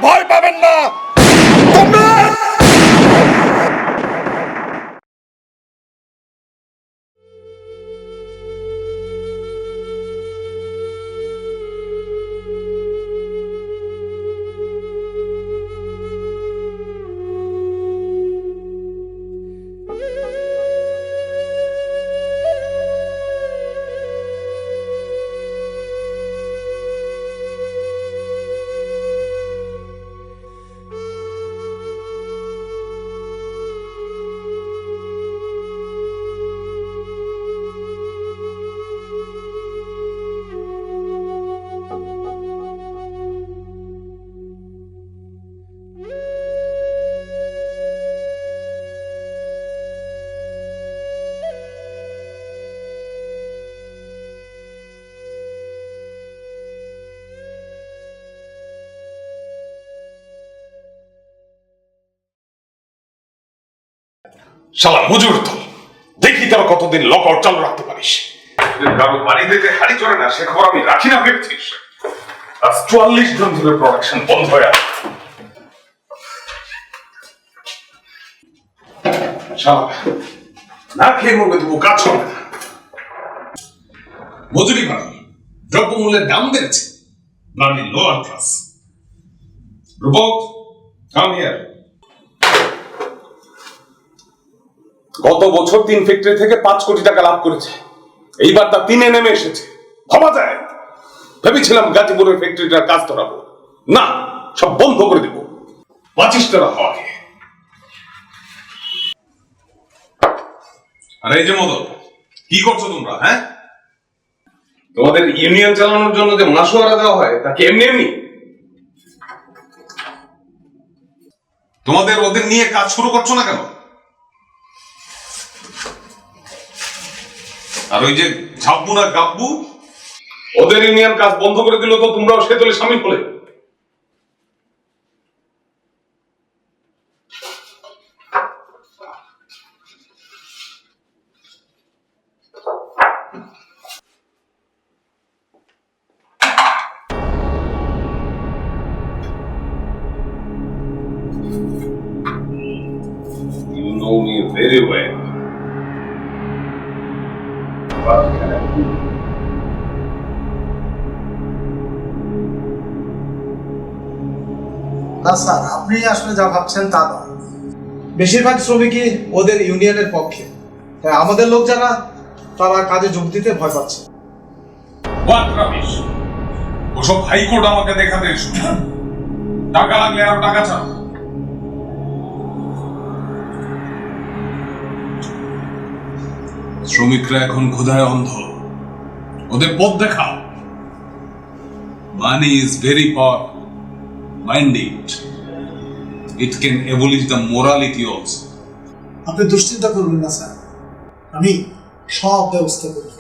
ভয় পাবেন না। তোমরা শালা মজুর তো দেখি তোরা কতদিন লক আউট চালু রাখতে পারিস। কারো বাড়ি থেকে হাড়ি চড়ে না সে খবর আমি রাখি না ভেবেছিস? আজ ৪৪ জন ধরে প্রোডাকশন বন্ধ হয়ে আছে। শালা না খেয়ে মরবে তবু কাজ হবে না। মজুরি বাড়ানো, দ্রব্যমূল্যের দাম বেড়েছে, bloody lower class. Rupak, come here. গত বছর ৩ ফ্যাক্টরি থেকে ৫ কোটি টাকা লাভ করেছে, এইবার তা ৩-এ নেমে এসেছে। ভাবা যায়? ভেবেছিলাম গাজীপুরের ফ্যাক্টরিটার কাজ ধরাবো, না সব বন্ধ করে দেবো। বাঁচিস তোরা হওয়া খেয়ে। আর এই যে মদন, কি করছো তোমরা? হ্যাঁ, তোমাদের ইউনিয়ন চালানোর জন্য যে মাসোয়ারা দেওয়া হয় তাকে এমনি এমনি? তোমাদের ওদের নিয়ে কাজ শুরু করছো না কেন? আর ওই যে ঝাব্বু না গাব্বু, ওদের ইউনিয়ন কাজ বন্ধ করে দিল তো তোমরাও সে দলে সামিল হলে। You know me very well. What can I do? না স্যার, আপনি আসলে যা ভাবছেন তা নয়। বেশিরভাগ শ্রমিকই ওদের ইউনিয়নের পক্ষে, তাই আমাদের লোক যারা তারা কাজে যোগ দিতে ভয় পাচ্ছে। What rubbish! ওসব হাইকোর্ট আমাকে দেখাতে এসো। টাকা লাগলে আরো টাকা চাও। শ্রমিকরা এখন ক্ষুধায় অন্ধ, ওদের পথ দেখাও। Money is very power, mind it. It can abolish the morality also. আপনি দুশ্চিন্তা করবেন না স্যার, আমি সব ব্যবস্থা করব।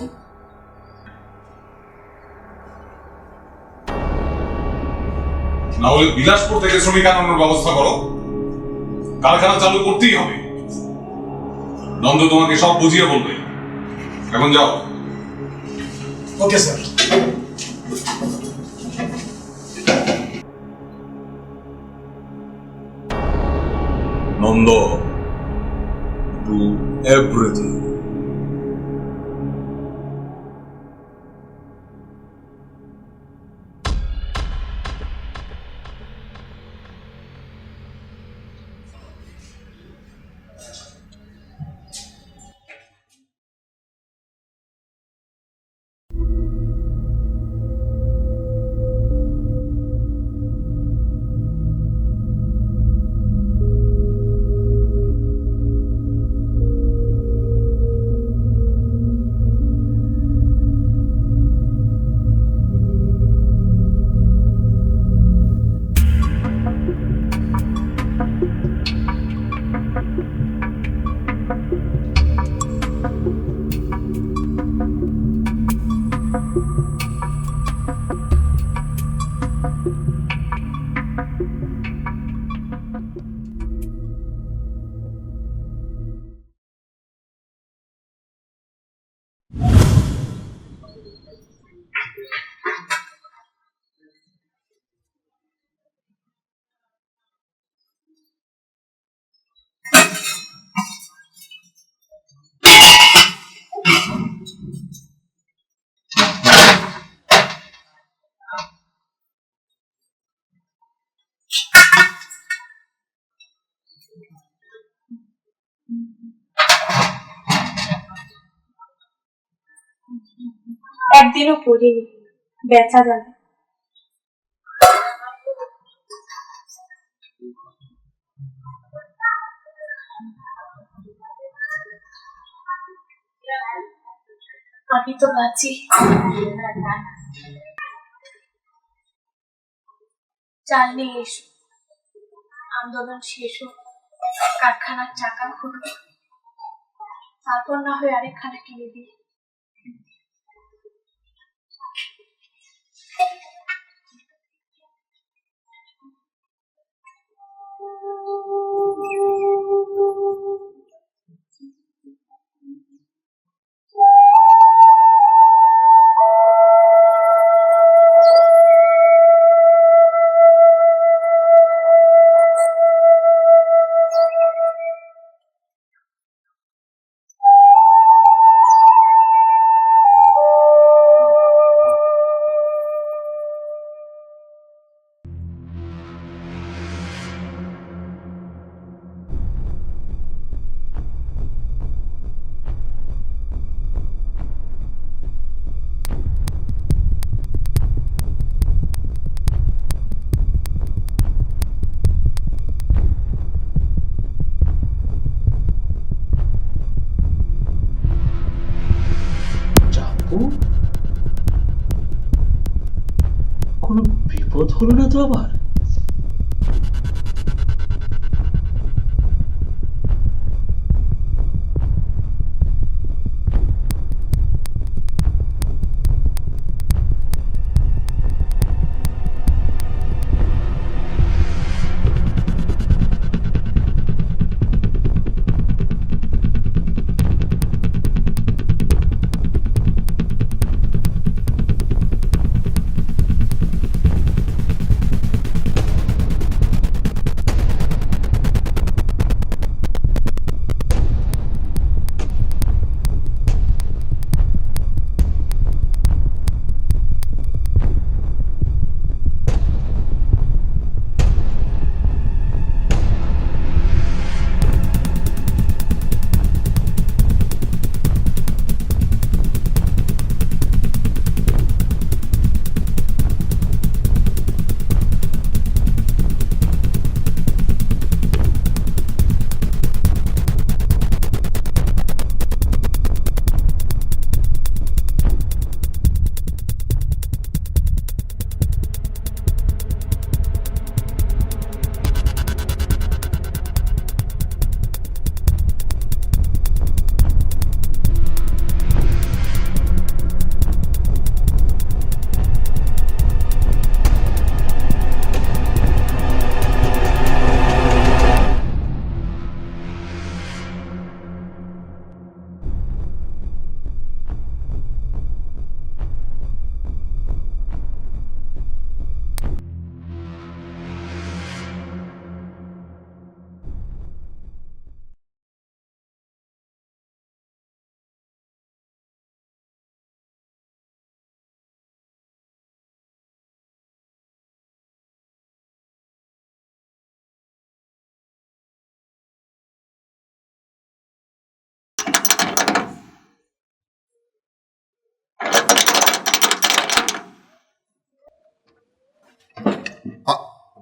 না হলে বিলাসপুর থেকে শ্রমিক আনানোর ব্যবস্থা করো, কারখানা চালু করতেই হবে। নন্দ তোমাকে সব বুঝিয়ে বলবে। এখন যাও। Okay sir. Nanda, do everything. একদিনও পড়িনি, বেচা যাবে। আমি তো বাঁচি। চাল নিয়ে এসো, আন্দোলন শেষ হোক, কারখানার চাকা খুলবে, তারপর না হয় আরেকখানা কিনে দিই। কোনো বিপদ হলো না তো আবার?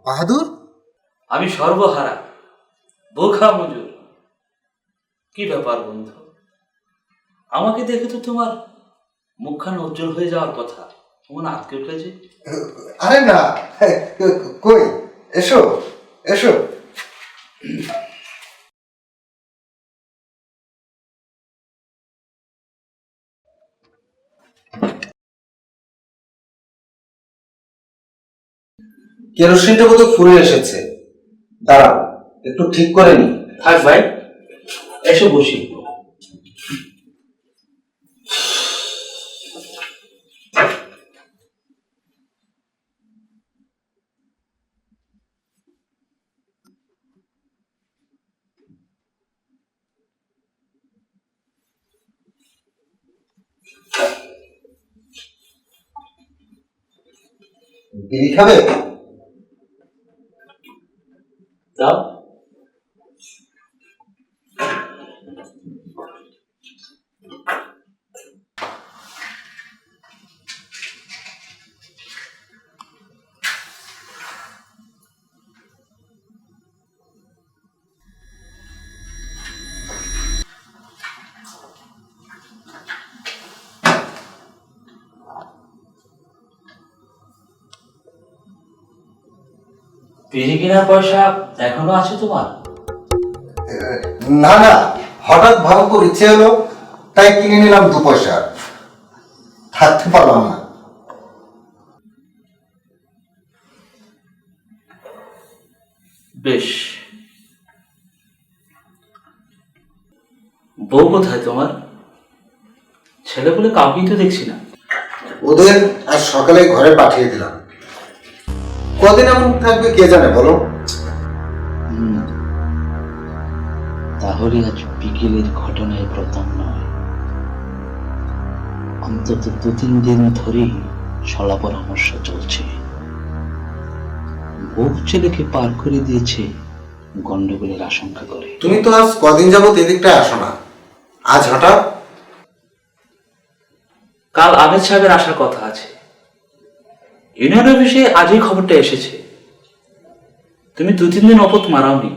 বাহাদুর, আমি সর্বহারা, বোখা মজুর। কি ব্যাপার বন্ধু, আমাকে দেখে তো তোমার মুখখানা উজ্জ্বল হয়ে যাওয়ার কথা, তোমার আটকে উঠেছে। আরে না, কই, এসো এসো। কেরোসিনটা বোধ ফুরিয়ে এসেছে, দাঁড়াও একটু ঠিক করে নি। থাক ভাই, এসো বসি। বিড়ি খাবে? দাও। বিড়ি কেনার পয়সা এখনো আছে তোমার? না না, হঠাৎ ভালো করে ইচ্ছে হলো, তাই কিনে নিলাম 2 পয়সা। থাকতে পারলাম না। বেশ, বউ কোথায় তোমার? ছেলে বলে কাউকেই তো দেখছি না। ওদের আজ সকালে ঘরে পাঠিয়ে দিলাম। কদিন এমন থাকবে কে জানে বলো। তাহলে আজ বিকেলের ঘটনায় প্রথম নয়, অন্তত 2-3 দিন ধরেই ছলা পরামর্শ চলছে। বউ ছেলেকে পার করে দিয়েছে গন্ডগোলের আশঙ্কা করে। তুমি তো আজ কদিন যাবত এদিকটা আসো না, আজ হঠাৎ? কাল আবেদ সাহেবের আসার কথা আছে। ইউনিয়ন অফিসে আজই খবরটা এসেছে। তুমি 2-3 দিন অপত মারাওনি,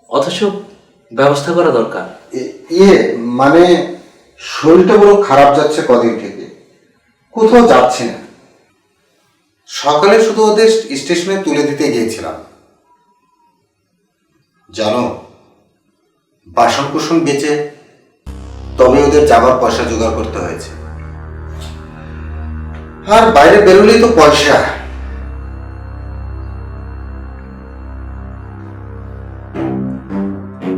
অথচ ব্যবস্থা করা দরকার। মানে শরীরটা বড় খারাপ যাচ্ছে কদিন থেকে, কোথাও যাচ্ছি না। সকালে শুধু ওদের স্টেশনে তুলে দিতে গিয়েছিলাম। জানো, বাসন কুসন বেচে তবে ওদের যাবার পয়সা জোগাড় করতে হয়েছে। আর বাইরে বেরোলেই তো পয়সা।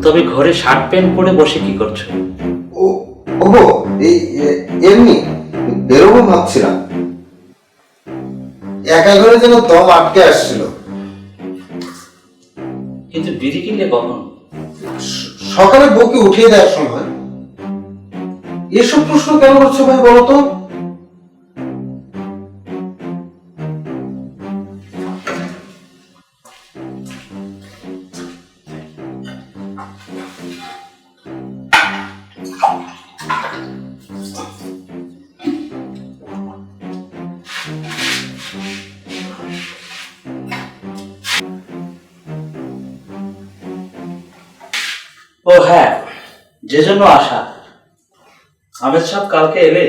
তবে ঘরে শার্ট প্যান্ট পরে বসে কি করছো? ও এই এমনি বেরোবো ভাবছিলাম, একা ঘরে যেন দম আটকে আসছিল। কিন্তু বিড়ি কিনলে কখন? সকালে বউকে উঠিয়ে দেওয়ার সময়। এসব প্রশ্ন কেন করছো ভাই বলো তো? ও হ্যাঁ, যে জন্য আসা, আবেদ সাহেব কালকে এলে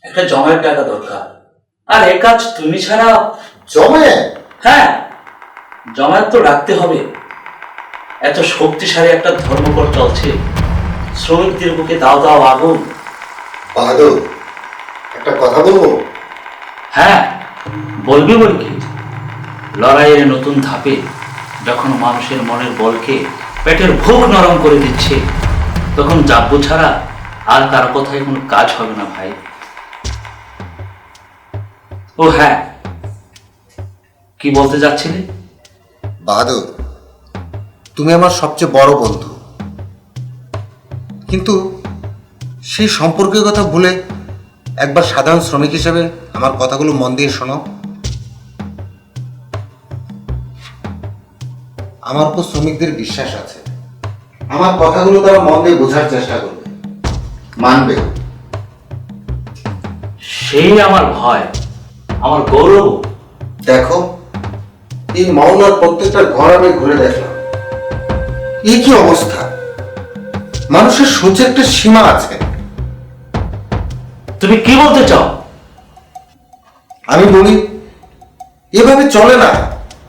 একটা জমায়েত টাকা দরকার। আর এ কাজ তুমি ছাড়া। জমে? হ্যাঁ, জমায়েত তো রাখতে হবে। এত শক্তিশালী একটা ধর্মঘট চলছে, শ্রমিকদের বুকে দাও দাও আগুন। বাহাদুর, একটা কথা বলবো? হ্যাঁ, বলবি বল কি? লড়াইয়ের নতুন ধাপে যখন মানুষের মনের বলকে পেটের ভোগ নরম করে দিচ্ছে, তখন যাব্য ছাড়া আর কারো কথায় কোনো কাজ হবে না ভাই। ও হ্যাঁ, কি বলতে যাচ্ছিলে? বাহাদুর, তুমি আমার সবচেয়ে বড় বন্ধু, কিন্তু সেই সম্পর্কের কথা ভুলে একবার সাধারণ শ্রমিক হিসেবে আমার কথাগুলো মন দিয়ে শোনো। আমার উপর শ্রমিকদের বিশ্বাস আছে। আমার কথাগুলো তারা মন দিয়ে বোঝার চেষ্টা করবে, মানবে। সেই আমার ভয়, আমার গৌরব। দেখো, এই মাওলার প্রত্যেকটা ঘর আমি ঘুরে দেখলাম। এই কি অবস্থা! মানুষের সহ্যের একটা সীমা আছে। তুমি কি বলতে চাও? আমি বলি, এভাবে চলে না,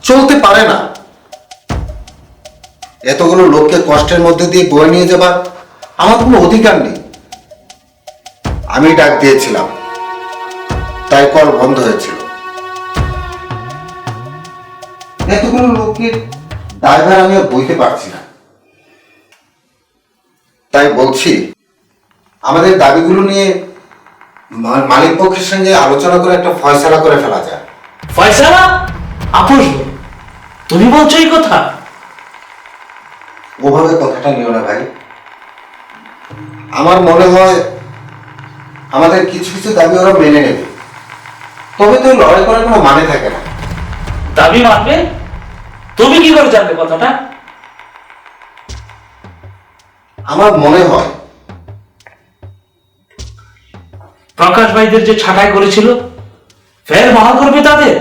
চলতে পারে না। এতগুলো লোককে কষ্টের মধ্যে দিয়ে বয়ে নিয়ে যাবার আমার কোনো অধিকার নেই। আমি ডাক দিয়েছিলাম, তাই কল বন্ধ হয়েছিল। এতগুলো লোককে দায়ভার আমি আর বইতে পারছি না। তাই বলছি, আমাদের দাবিগুলো নিয়ে মালিক পক্ষের সঙ্গে আলোচনা করে একটা ফয়সালা করে ফেলা যায়। ফয়সালা? আপোষ? তুমি বলছো এই কথা? ওভাবে কথাটা নিও না ভাই। আমার মনে হয় আমাদের কিছু কিছু দাবি ওরা মেনে নেবে, তবে তো লড়াই করার কোনো মানে থাকে না। দাবি মানবে? তুমি কি করে জানবে কথাটা? আমার মনে হয় প্রকাশ ভাইদের যে ছাঁটাই করেছিল, ফের বহাল করবে তাদের,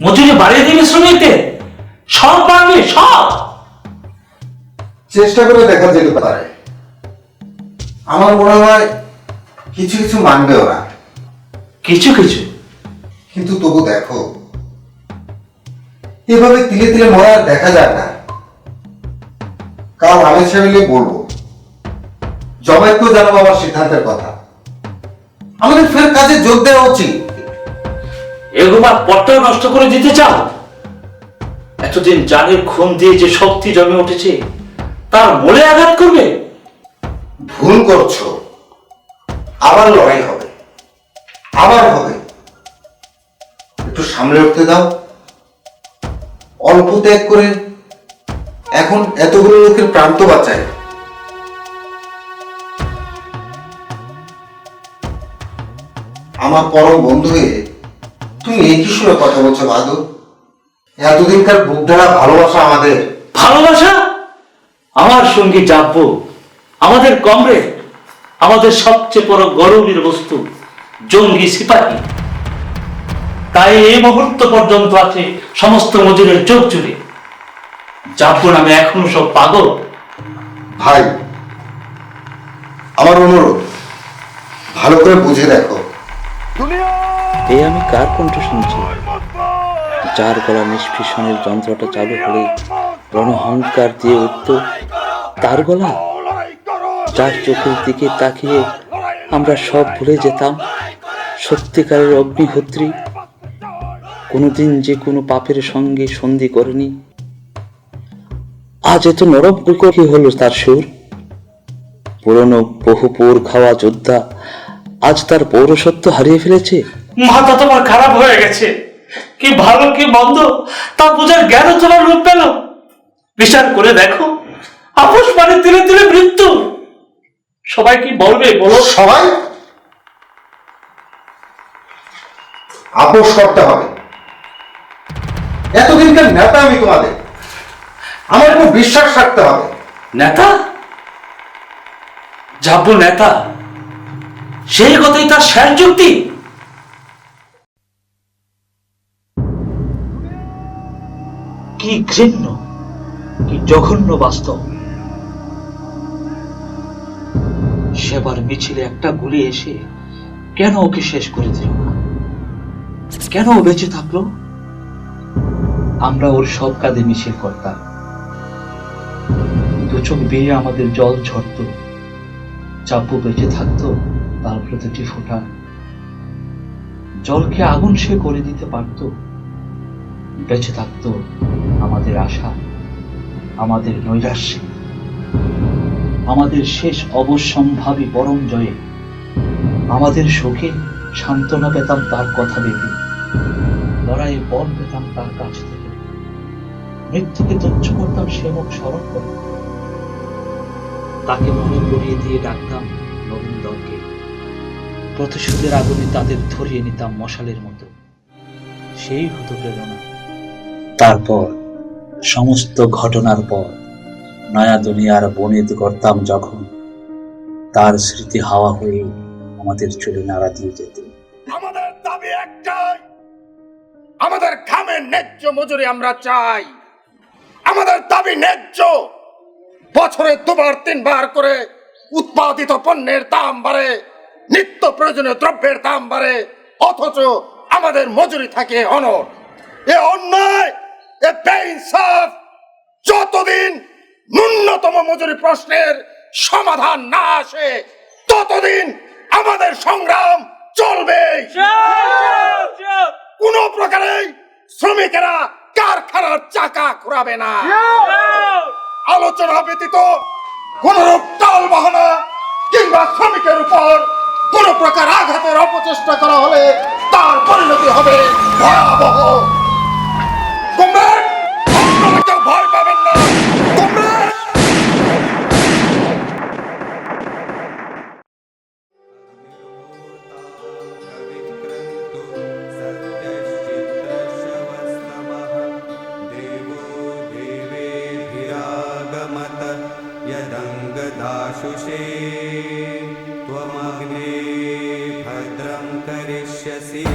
মজুরি বাড়িয়ে দিবে শ্রমিকদের, সব পারবে, সব। চেষ্টা করে দেখা যেতে পারে। আমার মনে হয় কিছু কিছু মানবে ওরা। কিছু কিছু? কিন্তু তবু দেখো, এভাবে তিলে তিলে মরা আর দেখা যায় না। কাল আমের সাহেবকে বলবো, জমায়েতকেও জানাবো আমার সিদ্ধান্তের কথা। আমাদের ফের কাজে যোগ দেওয়া উচিত। এগুবার পথটাও নষ্ট করে দিতে চাও? এতদিন জানের খুন দিয়ে যে শক্তি জমে উঠেছে তার মূলে আঘাত করবে? ভুল করছো। আবার লড়াই হবে, আবার হবে। একটু সামলে উঠতে দাও। অল্প ত্যাগ করে এখন এতগুলো লোকের প্রাণ তো বাঁচায়। আমার পরম বন্ধু হয়ে তুমি এই কি শুনে কথা বলছো বাহাদুর? এতদিনকার বুক ঢালা ভালোবাসা আমাদের। ভালোবাসা? আমার সঙ্গী যাব্য, আমাদের কমরেড, আমাদের সবচেয়ে বড় গৌরবের বস্তু, জঙ্গি সিপাহী। তাই এই মুহূর্ত পর্যন্ত আছে সমস্ত মজুরের চোখ জুড়ে। যাব্য নামে এখনো সব পাগল। ভাই, আমার অনুরোধ, ভালো করে বুঝে দেখো। এই আমি কার কণ্ঠ শুনছি? যার গলা নিষ্পেষণের যন্ত্রটা চালু হলে রণহংকার দিয়ে উঠত তার গলা, যার চোখের দিকে তাকিয়ে আমরা সব ভুলে যেতাম, সত্যিকারের অগ্নিহোত্রী, কোনোদিন যে কোনো পাপের সঙ্গে সন্ধি করেনি। আজ এত নরম কি হলো তার সুর? পুরনো বহু পোর খাওয়া যোদ্ধা আজ তার পৌরসত্ব হারিয়ে ফেলেছে। মাথা তোমার খারাপ হয়ে গেছে। কি ভালো কি মন্দ তা বোঝার জ্ঞান তোমার রূপ পেল। বিচার করে দেখো, আপোষ মানে তিলে তিলে মৃত্যু। সবাই কি বলবে বলো? সবাই আপোষ করতে হবে। এতদিনকার নেতা আমি তোমাদের, আমার উপর বিশ্বাস রাখতে হবে। নেতা? যাব্য নেতা? সেই কথাই তার শেষ যুক্তি। কি ঘৃণ্য, কি জঘন্য বাস্তব। সেবার মিছিলে একটা গুলি এসে কেন ওকে শেষ করে দিল না? কেন ও বেঁচে থাকলো? আমরা ওর সব কাঁধে মিছিল করতাম, দু চোখ বেয়ে আমাদের জল ঝরত। যাব্য বেঁচে থাকতো, তার প্রতিটি ফোঁটা জলকে আগুন সে করে দিতে পারত। বেঁচে থাকতো আমাদের আশা, আমাদের নৈরাশ্যে, আমাদের শেষ অবশ্যম্ভাবী পরম জয়ে। আমাদের শোকে সান্ত্বনা পেতাম তার কথা ভেবে, লড়াইয়ে বল পেতাম তার কাছ থেকে। মৃত্যুকে তুচ্ছ করতাম সে মুখ স্মরণ করে। তাকে মনে করিয়ে দিয়ে ডাকতাম নবীন দলকে। প্রতিশোধের আগুনে তাদের ধরিয়ে নিতাম মশালের মতো। সেই হতো প্রেরণা। তারপর সমস্ত ঘটনার পর নয়া দুনিয়ার বনেদ করতাম যখন, তার স্মৃতি হাওয়া হয়ে আমাদের চুলে নাড়া দিয়ে যেত। আমাদের দাবি একটাই, আমাদের ঘামের ন্যায্য মজুরি আমরা চাই। আমাদের দাবি ন্যায্য। বছরে দুবার তিনবার করে উৎপাদিত পণ্যের দাম বাড়ে, নিত্য প্রয়োজনীয় দ্রব্যের দাম বাড়ে, অথচ আমাদের মজুরি থাকে অনড়। এ অন্যায়, এ বেইনসাফ। যতদিন ন্যূনতম মজুরি প্রশ্নের সমাধান না আসে ততদিন আমাদের সংগ্রাম চলবে। কোন প্রকারে শ্রমিকেরা কারখানার চাকা ঘোরাবে না। আলোচনা ব্যতীত কোন রূপ টাল বাহানা কিংবা শ্রমিকের উপর কোন প্রকার আঘাতের অপচেষ্টা করা হলে তার পরিণতি হবে ভয়াবহ। কমরেড, আপনারা কেউ ভয় পাবেন না। কমরেড, यदङ्गदाशुषे त्वमग्ने भद्रं करिष्यसि।